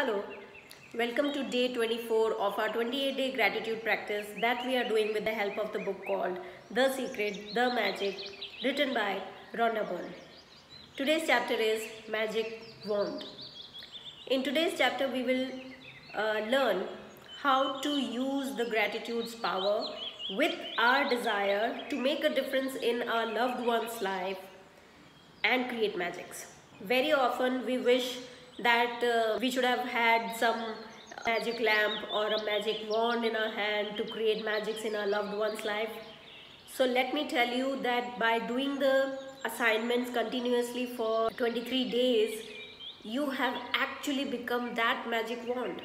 Hello, welcome to day 24 of our 28-day gratitude practice that we are doing with the help of the book called The Secret, The Magic, written by Rhonda Byrne. Today's chapter is Magic Wand. In today's chapter, we will learn how to use the gratitude's power with our desire to make a difference in our loved one's life and create magics. Very often we wish that we should have had some magic lamp or a magic wand in our hand to create magics in our loved one's life. So let me tell you that by doing the assignments continuously for 23 days, you have actually become that magic wand.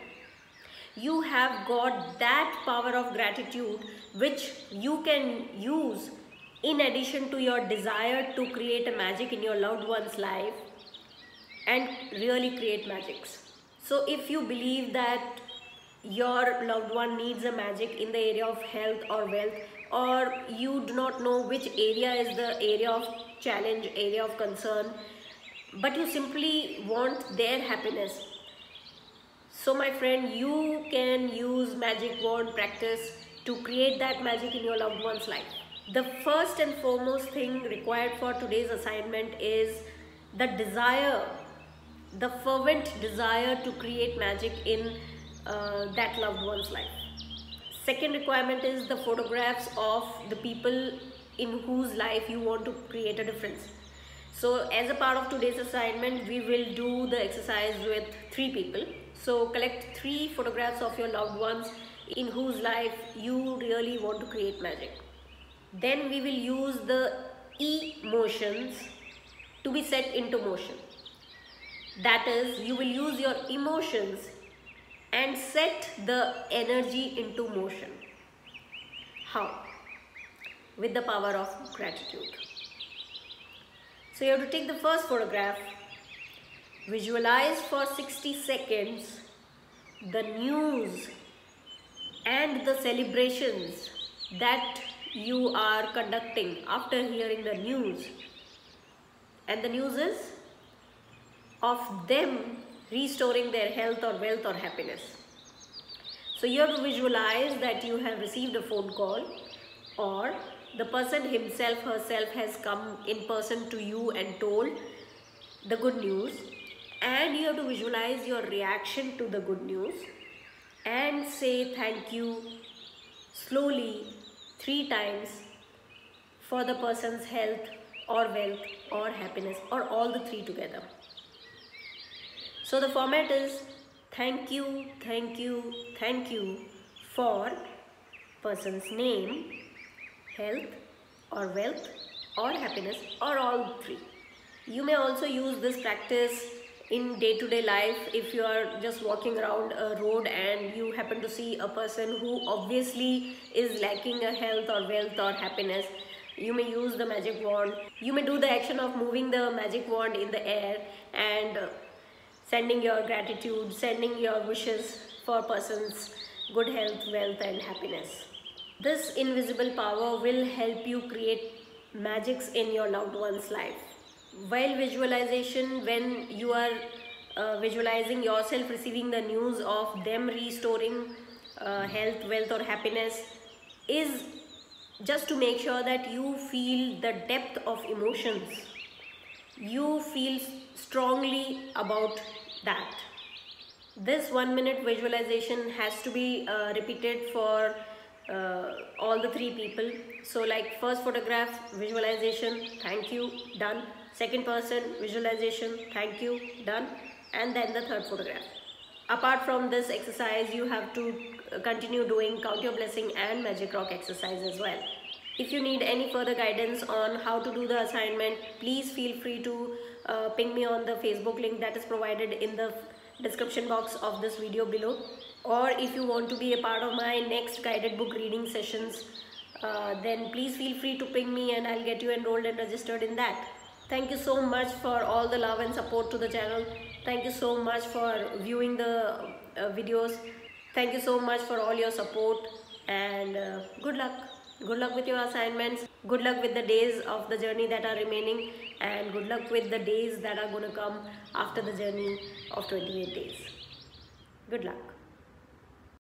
You have got that power of gratitude which you can use in addition to your desire to create a magic in your loved one's life and really create magics. So if you believe that your loved one needs a magic in the area of health or wealth, or you do not know which area is the area of challenge, area of concern, but you simply want their happiness, so my friend, you can use magic wand practice to create that magic in your loved one's life. The first and foremost thing required for today's assignment is the desire, the fervent desire to create magic in that loved one's life. Second requirement is the photographs of the people in whose life you want to create a difference. So as a part of today's assignment, we will do the exercise with 3 people. So collect 3 photographs of your loved ones in whose life you really want to create magic. Then we will use the emotions to be set into motion. That is, you will use your emotions and set the energy into motion. How? With the power of gratitude. So you have to take the first photograph, visualize for 60 seconds the news and the celebrations that you are conducting after hearing the news. And the news is of them restoring their health or wealth or happiness. So you have to visualize that you have received a phone call, or the person himself, herself has come in person to you and told the good news, and you have to visualize your reaction to the good news and say thank you slowly 3 times for the person's health or wealth or happiness, or all the 3 together. So the format is thank you, thank you, thank you for person's name, health or wealth or happiness, or all 3. You may also use this practice in day-to-day life. If you are just walking around a road and you happen to see a person who obviously is lacking a health or wealth or happiness, you may use the magic wand. You may do the action of moving the magic wand in the air and sending your gratitude, sending your wishes for person's good health, wealth and happiness. This invisible power will help you create magics in your loved one's life. While visualization, when you are visualizing yourself receiving the news of them restoring health, wealth or happiness, is just to make sure that you feel the depth of emotions. You feel strongly about that. This 1-minute visualization has to be repeated for all the 3 people. So like first photograph, visualization, thank you, done. Second person, visualization, thank you, done. And then the third photograph. Apart from this exercise, you have to continue doing Count Your Blessing and Magic Rock exercise as well. If you need any further guidance on how to do the assignment, please feel free to ping me on the Facebook link that is provided in the description box of this video below. Or if you want to be a part of my next guided book reading sessions, then please feel free to ping me and I'll get you enrolled and registered in that. Thank you so much for all the love and support to the channel. Thank you so much for viewing the videos. Thank you so much for all your support, and good luck. Good luck with your assignments. Good luck with the days of the journey that are remaining, and good luck with the days that are going to come after the journey of 28 days. Good luck.